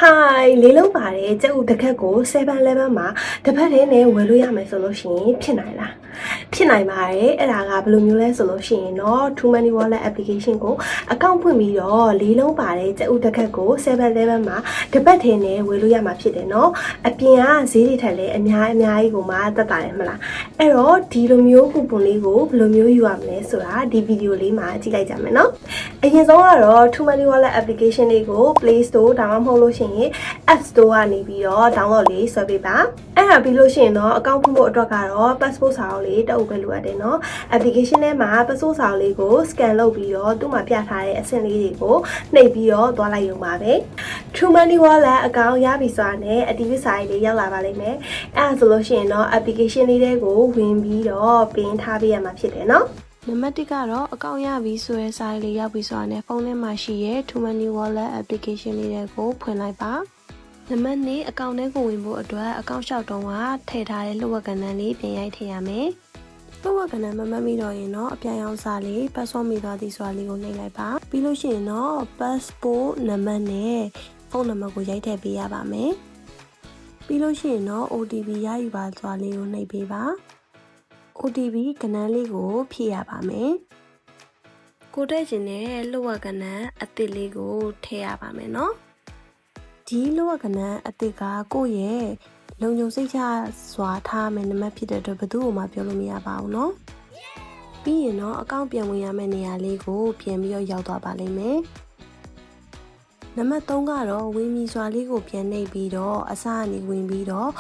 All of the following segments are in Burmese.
Hi လေးလုံးပါတယ်ကျုပ်တခက်ကို7-Eleven မှာတစ်ဖက်တည်းနဲ့ဝယ်လို့ရမယ်ဆိုလို့ရှိရင်ဖြစ်နိုင်လားဖြစ်နိုင်ပါတယ်အဲ့ဒါကဘယ်လိုမျိုးလဲဆိုလို့ရှိရင်တော့ True Money Wallet application ကိုအကောင့်ဖွင့်ပြီးတော့လေးလုံးပါတယ်ကျုပ်တခက်ကို7-Eleven မှာတစ်ဖက်တည်းနဲ့ဝယ်လို့ရမှာဖြစ်တယ်เนาะအပြင်ကဈေးတွေထက်လည်းအများကြီးကိုမှတက်တာတယ်မလားအဲ့တော့ဒီလိုမျိုးကူပွန်လေးကိုဘယ်လိုမျိုးယူရမလဲဆိုတာဒီဗီဒီယိုလေးမှာကြည့်လိုက်ကြမယ်เนาะအရင်ဆုံးကတော့ True Money Wallet application လေးကို Play Store ဒါမှမဟုတ်လို့ရှိရင် App Store ကနေပြီးတော့ download လေးဆွဲပေးပါအဲ့ဒါပြီးလို့ရှိရင်တော့အကောင့်ဖွင့်ဖို့အတွက်ကတော့ passport စာအုပ်လေးတအုပ်ပဲလိုအပ်တယ်เนาะ application ထဲမှာ passport စာအုပ်လေးကို scan လုပ်ပြီးတော့သူ့မှာပြထားတဲ့အဆင့်လေးတွေကိုနှိပ်ပြီးတော့သွားလိုက်ရုံပါပဲ True Money Wallet အကောင့်ရပြီဆိုတာနဲ့အတည်ပြုစာရေးလေးရောက်လာပါလိမ့်မယ်အဲ့ဒါဆိုလို့ရှိရင်တော့ application လေးတွေကိုဝင်ပြီးတော့ပင်ထားပေးရမှာဖြစ်တယ်เนาะနံပါတ်1ကတော့အကောင့်ရပြီဆိုတဲ့စာလေးရောက်ပြီဆိုတာနဲ့ဖုန်းထဲမှာရှိရဲ့ True Money Wallet application လေးတွေကိုဖွင့်လိုက်ပါနံပါတ်2အကောင့်ထဲကိုဝင်ဖို့အတွက်အကောင့်လျှောက်တုံးကထည့်ထားတဲ့လှုပ်ဝက်ကဏ္ဍလေးပြင်ရိုက်ထည့်ရမယ်လှုပ်ဝက်ကဏ္ဍမမှတ်မိတော့ရင်တော့အပြန်ရောင်းစာလေး password မိသွားသည်ဆိုတာလေးကိုနှိပ်လိုက်ပါပြီးလို့ရှိရင်တော့ passport နံပါတ်နဲ့ဖုန်းနံပါတ်ကိုရိုက်ထည့်ပေးရပါမယ်ပြီးလို့ရှိရင်တော့ OTP ရယူပါဆိုတာလေးကိုနှိပ်ပေးပါOTP ကဏ္ဍလေးကိုဖြည့်ရပါမယ်။ကိုတက်ခြင်းနဲ့လှုပ်ဝက်ကဏ္ဍအသစ်လေးကိုထည့်ရပါမယ်နော်။ဒီလှုပ်ဝက်ကဏ္ဍအသစ်ကကိုယ့်ရဲ့လုံခြုံစိတ်ချစွာထားမယ်နံပါတ်ဖြစ်တဲ့အတွက်ဘယ်သူမှပြောလို့မရပါဘူးနော်။ပြီးရင်တော့အကောင့်ပြန်ဝင်ရမယ့်နေရာလေးကိုပြန်ပြီးတော့ရောက်သွားပါလိမ့်မယ်။နံပါတ်3ကတော့ဝင်မီစွာလေးကိုပြန်နှိပ်ပြီးတော့အစကနေဝင်ပြီးတော့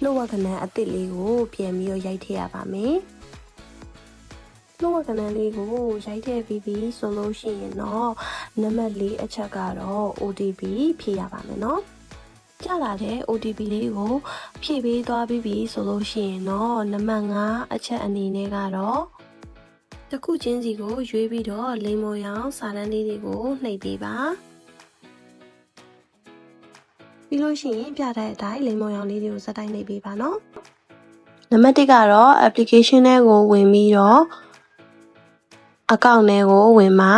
လှုပ်ဝက်ကဏ္ဍအသစ်လေးကိုပြန်ပြီးတော့ရိုက်ထည့်ရပါမယ်။လှုပ်ဝက်ကဏ္ဍလေးကိုရိုက်ထည့်ပြီးပြီဆိုလို့ရှိရင်တော့နံပါတ်4အချက်ကတော့ OTP ဖြည့်ရပါမယ်နော်။ကြာလာတဲ့ OTP လေးကိုဖြည့်ပေးသွားပြီးပြီဆိုလို့ရှိရင်တော့နံပါတ်5အချက်အနေနဲ့ကတော့တစ်ခုချင်းစီကိုရွေးပြီးတော့လိမ်မော်ရောင်စာတန်းလေးတွေကိုနှိပ်ပေးပါပြီးလို့ရှိရင်ပြတဲ့အတိုင်းလိမ်မော်ရောင်လေးတွေကိုစက်တိုင်းနှိပ်ပေးပါနော်နံပါတ်1ကတော့ application ထဲကိုဝင်ပြီးတော့အကောင့်ထဲကိုဝင်ပါ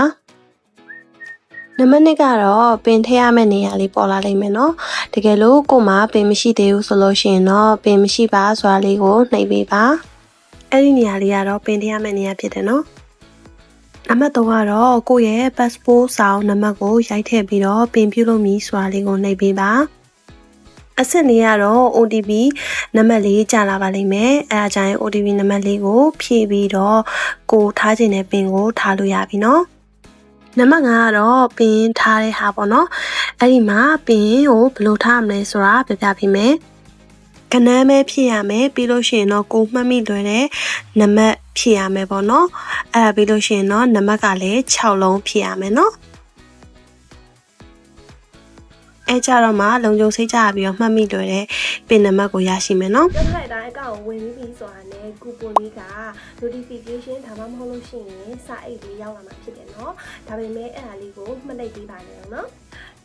နံပါတ်2ကတော့ပင်ထည့်ရမယ့်နေရာလေးပေါ်လာလိမ့်မယ်နော်တကယ်လို့ကို့မှာပင်မရှိသေးဘူးဆိုလို့ရှိရင်တော့ပင်မရှိပါဆိုတာလေးကိုနှိပ်ပေးပါအဲ့ဒီနေရာလေးကတော့ပင်ထည့်ရမယ့်နေရာဖြစ်တယ်နော်နံပါတ်3ကတော့ကိုယ့်ရဲ့ passport စာအုပ်နံပါတ်ကိုရိုက်ထည့်ပြီးတော့ပင်ပြုလုပ်မည်ဆိုတာလေးကိုနှိပ်ပေးပါအဆင့်လေးကတော့ OTP နံပါတ်လေးကြာလာပါလိမ့်မယ်အဲဒါကြောင့် OTP နံပါတ်လေးကိုဖြည့်ပြီးတော့ကိုထားခြင်းတဲ့ပင်ကိုထားလို့ရပြီနော်နံပါတ်5ကတော့ပင်ထားတဲ့ဟာပေါ့နော်အဲ့ဒီမှာပင်ကိုဘယ်လိုထားမလဲဆိုတာပြပြပေးမယ်ကဏ္ဍမဲဖြည့်ရမယ်ပြီးလို့ရှိရင်တော့ကိုမှတ်မိလွယ်တဲ့နံပါတ်ဖြည့်ရမယ်ပေါ့နော်အဲ့ဒါပြီးလို့ရှိရင်တော့နံပါတ်ကလည်း6လုံးဖြည့်ရမယ်နော်အဲကြတော့မှလုံခြုံစိတ်ချပြီးတော့မှတ်မိလွယ်တဲ့ပင်နံပါတ်ကိုရရှိမယ်နော်ပြောထားတဲ့အတိုင်းအကောင့်ဝင်ပြီးပြီဆိုတာနဲ့ကူပွန်လေးက notification ဒါမှမဟုတ်လို့ရှိရင်စာအိတ်လေးရောက်လာမှာဖြစ်တယ်နော်ဒါပေမဲ့အဲ့ဒါလေးကိုမှတ်လိုက်ပေးပါနဲ့နော်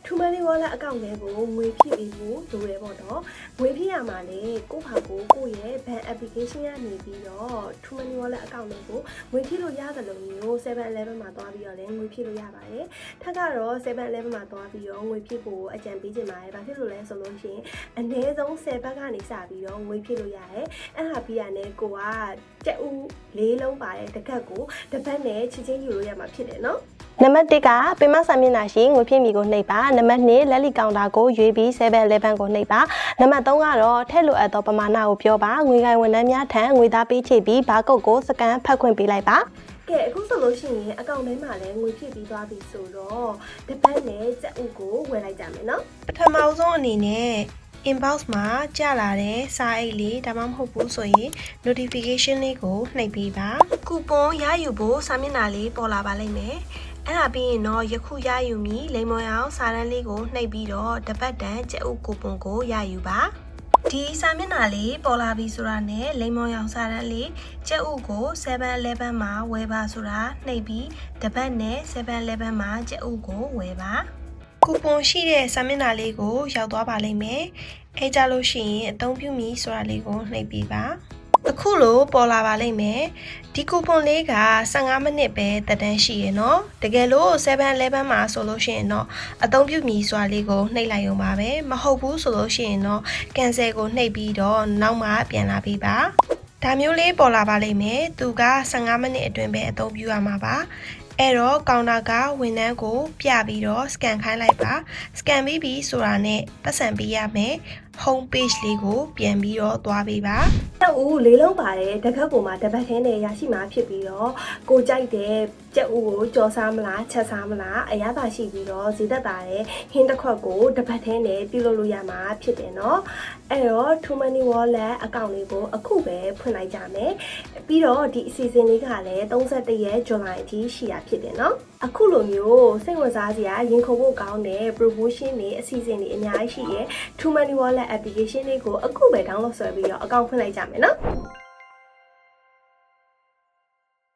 True Money Wallet အကောင့်လေးကိုငွေဖြည့်ပြီးဖို့လိုတယ်ပေါ့နော်ငွေဖြည့်ရမှာလေကိုယ့်ရဲ့ bank application ကနေပြီးတော့ True Money Wallet အကောင့်လေးကိုငွေဖြည့်လို့ရတယ်လို့မျိုး 7-Eleven မှာသွားပြီးတော့လည်းငွေဖြည့်လို့ရပါတယ်ထပ်ကတော့ 7-Eleven မှာသွားပြီးတော့ငွေဖြည့်ဖို့အကြံပေးချင်ပါတယ်ဘာဖြစ်လို့လဲဆိုလို့ရှိရင်အနည်းဆုံး10ဘတ်ကနေစပြီးတော့ငွေဖြည့်လို့ရတယ်အဲ့ဒါပြီးရတယ်ကိုကကြက်ဥ4လုံးပါတယ်တစ်ခက်ကိုတစ်ပတ်နဲ့ချင်းယူလို့ရမှာဖြစ်တယ်နော်နံပါတ်1ကပင်မစာမျက်နှာရှိငွေဖြည့်မီကိုနှိပ်ပါနံပါတ်2လက်လီကောင်တာကိုရွေးပြီး 7-Eleven ကိုနှိပ်ပါနံပါတ်3ကတော့ထည့်လိုအပ်သောပမာဏကိုပြောပါငွေကိုင်ဝန်ထမ်းများထံငွေသားပေးချေပြီးဘာကုတ်ကိုစကန်ဖတ်ခွင့်ပေးလိုက်ပါကဲအခုဆိုလို့ရှိရင်အကောင့်ထဲမှာလည်းငွေဖြည့်ပြီးသွားပြီဆိုတော့တစ်ပတ်နဲ့ကြက်ဥကိုဝယ်လိုက်ကြမယ်နော်ပထမဆုံးအနေနဲ့ inbox မှာကြာလာတဲ့စာအိတ်လေးဒါမှမဟုတ်ဘူးဆိုရင် notification လေးကိုနှိပ်ပေးပါကူပွန်ရယူဖို့စာမျက်နှာလေးပေါ်လာပါလိမ့်မယ်အဲ့ဒါပြီးရင်တော့ယခုရယူမီလိမ်မော်ရောင်စာတန်းလေးကိုနှိပ်ပြီးတော့တပတ်တန်ကျပ်ဥကူပွန်ကိုရယူပါဒီစာမျက်နှာလေးပေါ်လာပြီဆိုတာနဲ့လိမ်မော်ရောင်စာတန်းလေးကျပ်ဥကို 7-Eleven မှာဝယ်ပါဆိုတာနှိပ်ပြီးတပတ်နဲ့ 7-Eleven မှာကျပ်ဥကိုဝယ်ပါကူပွန်ရှိတဲ့စာမျက်နှာလေးကိုရောက်သွားပါလိမ့်မယ်အဲကြလို့ရှိရင်အသုံးပြုမီဆိုတာလေးကိုနှိပ်ပြီးပါ အခုလိုပေါ်လာပါလိမ့်မယ်ဒီကူပွန်လေးက15မိနစ်ပဲတက်တန်းရှိရနော်တကယ်လို့7-11မှာဆိုလို့ရှိရင်တော့အသုံးပြုမည်စွာလေးကိုနှိပ်လိုက်ရုံပါပဲမဟုတ်ဘူးဆိုလို့ရှိရင်တော့ cancel ကိုနှိပ်ပြီးတော့နောက်မှပြန်လာပေးပါဒါမျိုးလေးပေါ်လာပါလိမ့်မယ်သူက15မိနစ်အတွင်းပဲအသုံးပြုရမှာပါအဲ့တော့ကောင်တာကဝန်ထမ်းကိုပြပြီးတော့ scan ခိုင်းလိုက်ပါ scan ပြီးပြီဆိုတာနဲ့ပတ်စံပေးရမယ် home page လေးကိုပြန်ပြီးတော့သွားပေးပါကျက်ဦးလေးလုံးပါတယ်တစ်ခါကိုမှတစ်ပတ်သေးနဲ့ရရှိမှာဖြစ်ပြီးတော့ကိုကြိုက်တဲ့ကျက်ဦးကိုကြော်စားမလားချက်စားမလားအရသာရှိပြီးတော့ဈေးသက်သာတဲ့ဟင်းတစ်ခွက်ကိုတစ်ပတ်သေးနဲ့ပြုလုပ်လို့ရမှာဖြစ်တယ်နော်အဲ့တော့ Too Money Wallet အကောင့်လေးကိုအခုပဲဖွင့်လိုက်ကြမယ်ပြီးတော့ဒီအစီအစဉ်လေးကလည်း31ရက်ဇွန်လအထိရှိရဖြစ်တယ်နော်အခုလိုမျိုးစိတ်ဝင်စားစရာရင်ခုန်ဖို့ကောင်းတဲ့ promotion တွေအစီအစဉ်တွေအများကြီးရှိရဲ့ Too Money Wallet application လေးကိုအခုပဲ download ဆွဲပြီးတော့အကောင့်ဖွင့်လိုက်ကြမယ်နော်